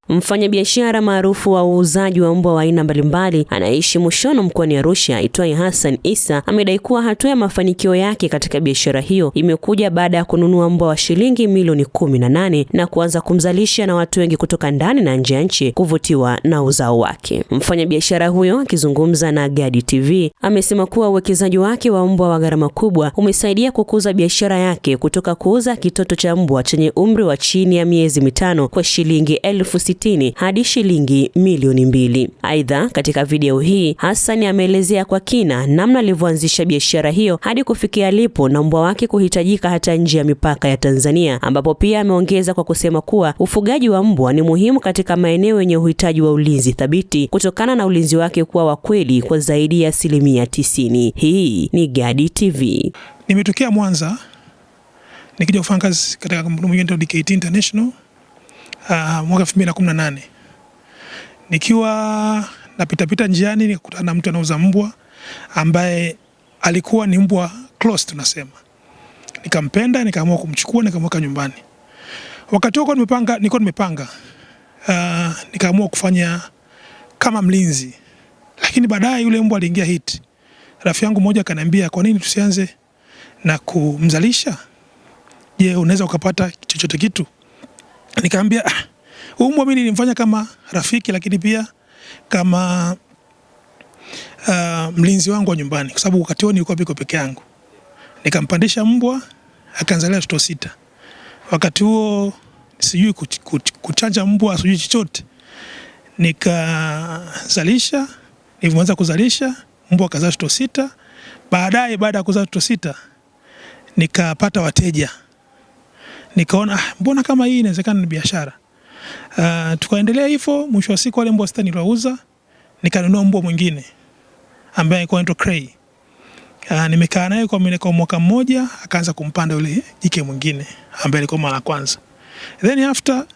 Mfanyabiashara maarufu wa uuzaji wa mbwa wa aina mbalimbali anaishi Mushono mkoani Arusha aitwaye Hassan Issa amedai kuwa hatua ya mafanikio yake katika biashara hiyo imekuja baada ya kununua mbwa wa shilingi milioni 18 na kuanza kumzalisha na watu wengi kutoka ndani na nje ya nchi kuvutiwa na uzao wake. Mfanyabiashara huyo akizungumza na Gadi TV amesema kuwa uwekezaji wake wa mbwa wa gharama kubwa umesaidia kukuza biashara yake kutoka kuuza kitoto cha mbwa chenye umri wa chini ya miezi 5 kwa shilingi 60,000 hadi shilingi milioni 2. Aidha, katika video hii Hassan ameelezea kwa kina namna alivyoanzisha biashara hiyo hadi kufikia alipo na mbwa wake kuhitajika hata nje ya mipaka ya Tanzania, ambapo pia ameongeza kwa kusema kuwa ufugaji wa mbwa ni muhimu katika maeneo yenye uhitaji wa ulinzi thabiti kutokana na ulinzi wake kuwa wa kweli kwa zaidi ya 90%. Hii ni Gadi TV. Nimetokea Mwanza nikija kufanya kazi katika kampuni moja inaitwa DKT International mwaka 2018. Nikiwa napita njiani nikakutana na mtu anauza mbwa ambaye alikuwa ni mbwa close tunasema. Nikampenda, nikaamua kumchukua, nikamweka nyumbani. Wakati huo nilikuwa nimepanga nikaamua kufanya kama mlinzi. Lakini baadaye yule mbwa aliingia hit. Rafiki yangu mmoja akaniambia, kwa nini tusianze na kumzalisha? Je, unaweza ukapata chochote kitu? Nikamwambia mbwa mimi nilimfanya kama rafiki lakini pia kama mlinzi wangu wa nyumbani kwa sababu wakati huo nilikuwa peke yangu. Nikampandisha mbwa akaanzalia watoto 6. Wakati huo sijui kuchanja mbwa sijui chochote. Nikazalisha, nilianza kuzalisha mbwa akazaa watoto 6. Baadaye baada ya kuzaa watoto 6 nikapata wateja. Nikaona mbona kama hii inawezekana ni biashara. Tukaendelea hivyo, mwisho wa siku wale mbwa 6 niliwauza, nikanunua mbwa mwingine ambaye alikuwa anaitwa Cray. Nimekaa naye kwa mwaka mmoja, akaanza kumpanda yule jike mwingine ambaye alikuwa mara kwanza. Then after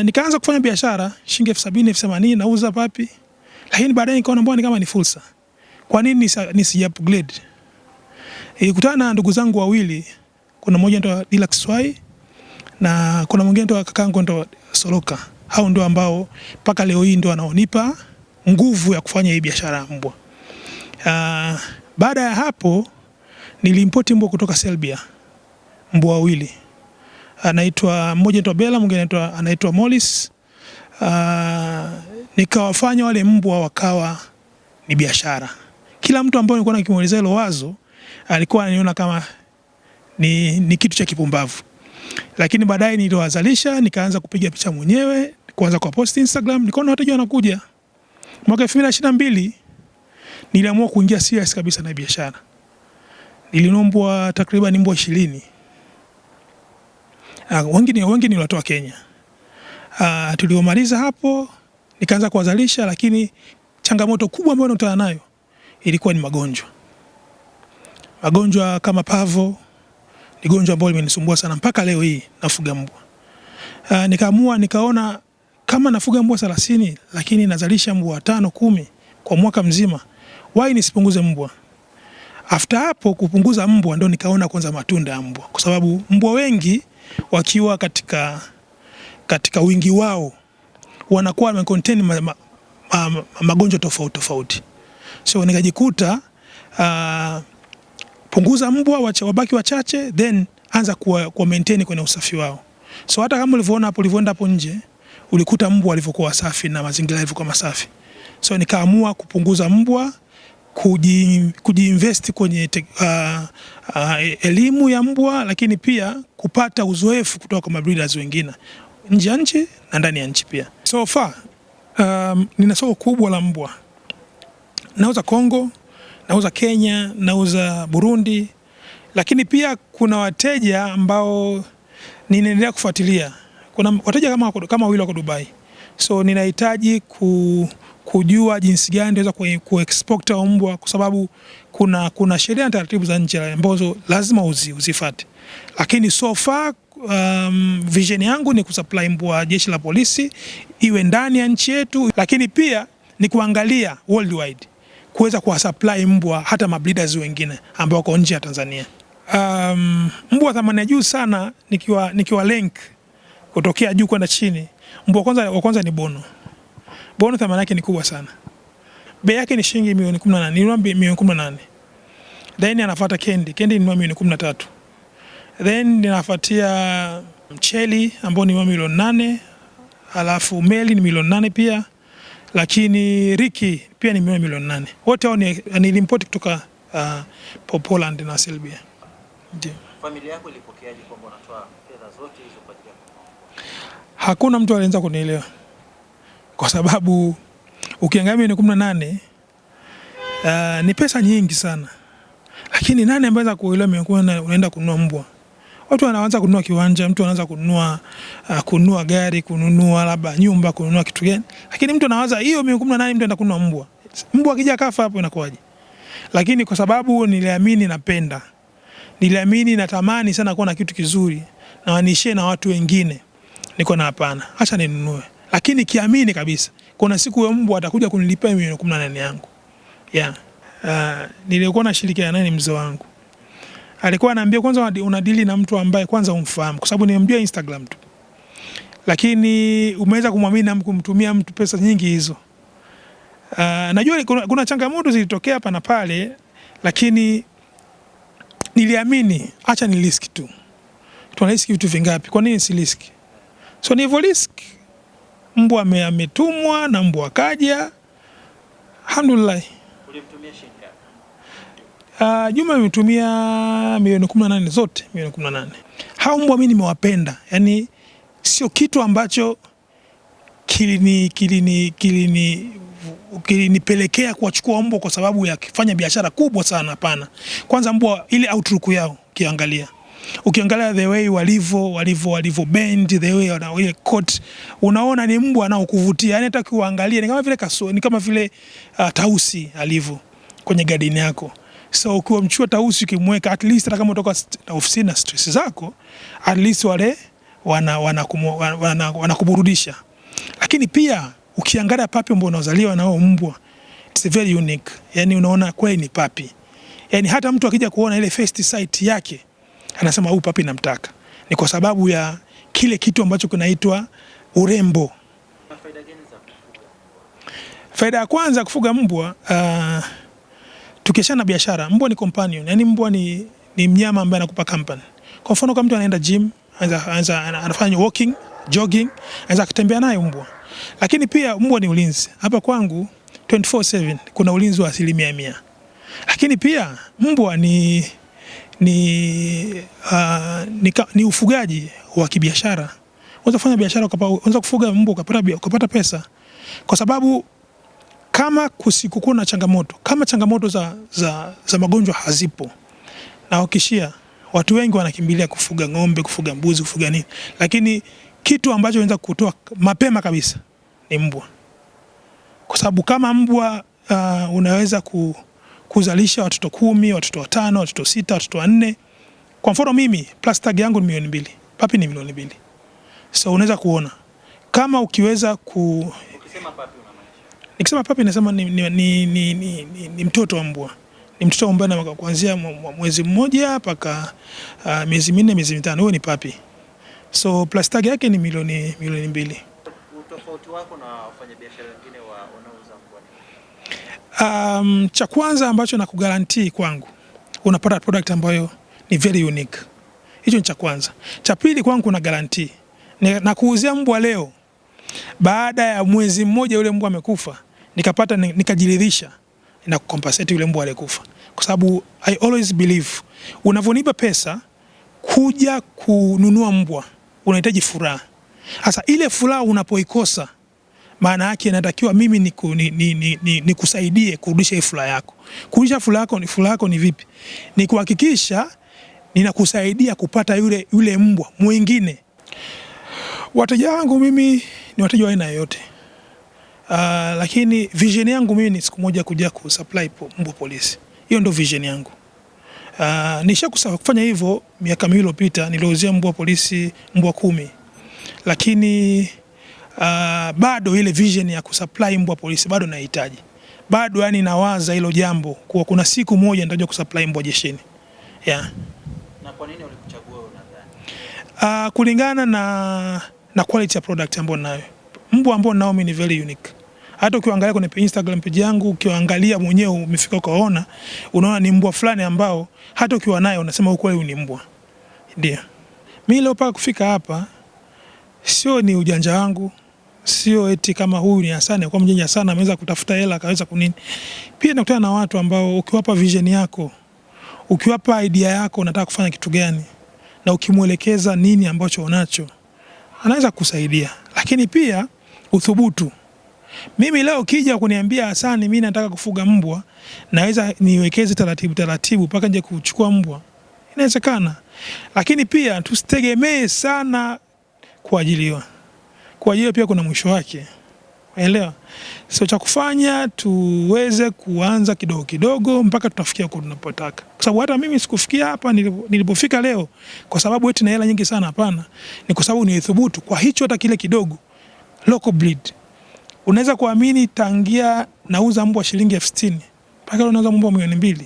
nikaanza kufanya biashara, shilingi 70,000 80,000 nauza papi. Lakini baadaye nikaona mbona kama ni fursa. Kwa nini nisi upgrade? Nilikutana na ndugu zangu wawili. Kuna mmoja anaitwa Deluxe Swai na kuna mwingine anaitwa kakangu anaitwa Soloka. Hao ndio ambao mpaka leo hii ndio wanaonipa nguvu ya kufanya hii biashara ya mbwa. Baada ya hapo niliimport mbwa kutoka Serbia. Mbwa wawili. Anaitwa mmoja anaitwa Bella, mwingine anaitwa Mollis. Nikawafanya wale mbwa wakawa ni biashara. Kila mtu ambaye nilikuwa nikimuelezea hilo wazo alikuwa ananiona kama ni kitu cha kipumbavu. Lakini baadaye niliwazalisha, nikaanza kupiga picha mwenyewe, kuanza kwa post Instagram, nikaona wateja wanakuja. Mwaka 2022 niliamua kuingia serious kabisa na biashara. Nilinombwa takriban mbwa 20. Wengi niliwatoa Kenya. Tuliomaliza hapo nikaanza kuwazalisha, lakini changamoto kubwa ambayo nakutana nayo ilikuwa ni magonjwa. Magonjwa kama pavo ni gonjwa ambalo limenisumbua sana mpaka leo hii nafuga mbwa. Nikaona kama nafuga mbwa 30 lakini nazalisha mbwa 5 10 kwa mwaka mzima, why nisipunguze mbwa? After hapo kupunguza mbwa ndo nikaona kwanza matunda ya mbwa, kwa sababu mbwa wengi wakiwa katika wingi wao wanakuwa wamecontain magonjwa tofauti. So nikajikuta punguza mbwa wabaki wachache, then anza kuwa maintain kwenye usafi wao. So hata kama ulivyoenda hapo nje ulikuta mbwa walivyokuwa safi na mazingira yalivyokuwa masafi. So nikaamua kupunguza mbwa, kujiinvest kwenye elimu ya mbwa, lakini pia kupata uzoefu kutoka kwa mabreeders wengine nje ya nchi na ndani ya nchi pia. So far nina soko kubwa la mbwa. Nauza Kongo, nauza Kenya, nauza Burundi, lakini pia kuna wateja ambao ninaendelea kufuatilia. Kuna wateja kama wawili wako Dubai. So ninahitaji kujua jinsi gani naweza kuexport mbwa, kwa sababu kuna sheria na taratibu za nchi ambazo lazima uzifuate. Lakini so far vision yangu ni kusupply mbwa jeshi la polisi iwe ndani ya nchi yetu, lakini pia ni kuangalia worldwide kuweza kuwasupply mbwa hata mabreeders wengine ambao wako nje ya Tanzania. Mbwa thamani ya juu sana nikiwa link kutokea juu kwenda chini Mbwa wa kwanza ni Bono. Bono thamani yake ni kubwa sana. Bei yake ni shilingi milioni 18. Nilinunua milioni 18. Then anafuata Kendi. Kendi nilinunua milioni 13. Then ninafuatia Mcheli ambao ni milioni 8. Alafu Meli ni milioni 8 pia. Lakini Ricky pia ni milioni 8. Wote hao nilimport kutoka Poland na Serbia. Ndio. Familia yako ilipokeaje kwamba unatoa fedha zote hizo kwa ajili ya kununua? Hakuna mtu alianza kunielewa. Kwa sababu ukiangalia milioni 18 ni pesa nyingi sana. Lakini nani ambaye anaweza kuelewa milioni unaenda kununua mbwa? Watu wanaanza kununua kiwanja, mtu anaanza kununua gari, kununua labda nyumba, kununua kitu gani. Lakini mtu anawaza hiyo milioni 18 mtu anaenda kununua mbwa. Mbwa akija kafa hapo inakuwaje? Lakini kwa sababu niliamini napenda. Niliamini natamani sana kuwa na kitu kizuri na wanishie na watu wengine. Niko na hapana, acha ninunue. Lakini kiamini kabisa kuna siku huyo mbwa atakuja kunilipia milioni 18 yangu. Yeah. Nilikuwa nashirikiana naye mzee wangu. Alikuwa ananiambia kwanza unadili na mtu ambaye kwanza umfahamu kwa sababu nimemjua Instagram tu. Lakini umeweza kumwamini na kumtumia mtu pesa nyingi hizo. Najua kuna changamoto zilitokea hapa na pale, lakini niliamini acha ni risk tu. Tunariski vitu vingapi? Kwa nini si risk? So ni risk. Mbwa ametumwa na mbwa akaja. Alhamdulillah. Ulimtumia shilingi ngapi? Juma nimetumia milioni 18 zote, milioni 18. Hao mbwa mimi nimewapenda. Yaani sio kitu ambacho kilinipelekea kuwachukua mbwa kwa sababu ya kufanya biashara kubwa sana, hapana. Kwanza mbwa ile outlook yao ukiangalia the way walivyo bend, the way ile coat, unaona ni mbwa anaokuvutia. Yaani hata kuangalia ni kama vile tausi alivyo kwenye garden yako. So ukiwa mchua tausi ukimweka, at least hata kama utoka ofisini na stress zako, at least wale wanakuburudisha. Lakini pia ukiangalia papi ambao unazaliwa nao mbwa, it's very unique. Yaani unaona kweli ni papi. Yaani hata mtu akija kuona ile first sight yake anasema huyu papi namtaka. Ni kwa sababu ya kile kitu ambacho kinaitwa urembo. Faida gani za kufuga? Faida ya kwanza kufuga mbwa, tukiachana biashara, mbwa ni companion. Yaani mbwa ni mnyama ambaye anakupa company. Kwa mfano kama mtu anaenda gym, anafanya walking, jogging, anaweza kutembea naye mbwa. Lakini pia mbwa ni ulinzi. Hapa kwangu 24/7 kuna ulinzi wa 100%. Lakini pia mbwa ni ufugaji wa kibiashara. Unaweza kufanya biashara, unaweza kufuga mbwa ukapata pesa. Kwa sababu kama kusikuwa na changamoto, kama changamoto za magonjwa hazipo, na ukishia watu wengi wanakimbilia kufuga ng'ombe, kufuga mbuzi, kufuga nini. Lakini kitu ambacho unaweza kutoa mapema kabisa ni mbwa. Kwa sababu kama mbwa unaweza kuzalisha watoto 10, watoto 5, watoto 6, watoto 4. Kwa mfano mimi plus tag yangu ni milioni 2, papi ni milioni 2. So unaweza kuona kama ukiweza ukisema papi unamaanisha? Nikisema papi nasema ni mtoto wa mbwa. Ni mtoto ambaye kuanzia mwezi mmoja mpaka miezi 4, miezi 5, huyo ni papi. So plus tag yake ni milioni 2. Utofauti wako na wafanyabiashara wengine wanaouza mbwa ni? Cha kwanza ambacho nakugarantii kwangu, unapata product ambayo ni very unique. Hicho ni cha kwanza. Cha pili kwangu kuna guarantee. Na kuuzia mbwa leo, baada ya mwezi mmoja yule mbwa amekufa, nikajiridhisha na kucompensate yule mbwa aliyekufa. Kwa sababu I always believe unavonipa pesa kuja kununua mbwa, unahitaji furaha. Sasa ile furaha unapoikosa, maana yake inatakiwa mimi nikusaidie kurudisha ile furaha yako. Kurudisha furaha yako ni vipi? Ni kuhakikisha ninakusaidia kupata yule mbwa mwingine. Wateja wangu mimi ni wateja wa aina yoyote. Lakini vision yangu mimi ni siku moja kuja kusupply mbwa polisi. Hiyo ndio vision yangu. Kufanya hivyo miaka miwili iliyopita, niliuzia mbwa polisi mbwa 10. Lakini bado ile vision ya kusupply mbwa polisi bado nahitaji. Bado yani nawaza hilo jambo kwa kuna siku moja nitakuja kusupply mbwa jeshini. Yeah. Na kwa nini ulikuchagua unadhani? Kulingana na quality ya product ambayo ninayo. Mbwa ambao nao mimi ni very unique. Hata ukiangalia kwenye Instagram page yangu, ukiangalia mwenyewe umefika ukaona, unaona ni mbwa fulani ambao hata ukiwa naye unasema huyu ni mbwa. Ndio. Mimi leo paka kufika hapa sio ni ujanja wangu, sio eti kama huyu ni Hassan kwa mjanja sana ameweza kutafuta hela akaweza kunini. Pia nakutana na watu ambao ukiwapa vision yako, ukiwapa idea yako unataka kufanya kitu gani na ukimuelekeza nini ambacho unacho, anaweza kusaidia. Lakini pia uthubutu. Mimi leo kija kuniambia Hassan mimi nataka kufuga mbwa, naweza niwekeze taratibu mpaka nje kuchukua mbwa. Inawezekana. Lakini pia tusitegemee sana kuajiliwa. Kuajiliwa pia kuna mwisho wake. Unaelewa? Sio cha kufanya tuweze kuanza kidogo kidogo mpaka tutafikia huko tunapotaka. Kwa sababu hata mimi sikufikia hapa nilipofika leo kwa sababu eti na hela nyingi sana, hapana. Ni kwa sababu nilithubutu kwa hicho hata kile kidogo. Local breed. Unaweza kuamini tangia nauza mbwa shilingi 60,000 mpaka leo nauza mbwa milioni 2.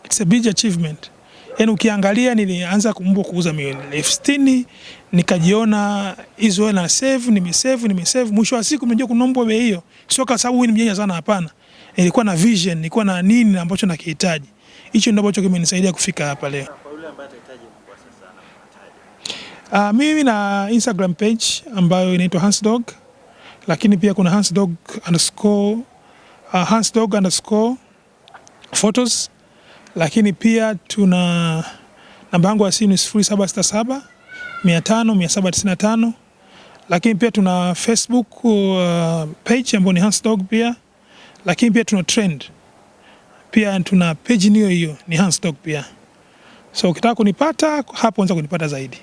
It's a big achievement. Yaani ukiangalia nilianza mbwa kuuza milioni 60,000, nikajiona hizo hela nimesave, mwisho wa siku nimejua kuna mbwa bei hiyo. Sio kwa sababu mimi ni mjanja sana, hapana. Nilikuwa na vision, nilikuwa na nini ambacho nakihitaji. Hicho ndio ambacho kimenisaidia kufika hapa leo. Kwa yule ambaye atahitaji mbwa sasa anapataje? Mimi na Instagram page ambayo inaitwa Hansdog, lakini pia kuna Hansdog_photos, lakini pia tuna namba yangu ya simu 0767 500 795, lakini pia tuna Facebook page ambayo ni Hansdog pia, lakini pia tuna trend pia, tuna page hiyo ni Hansdog pia. So ukitaka kunipata hapo unaweza kunipata zaidi.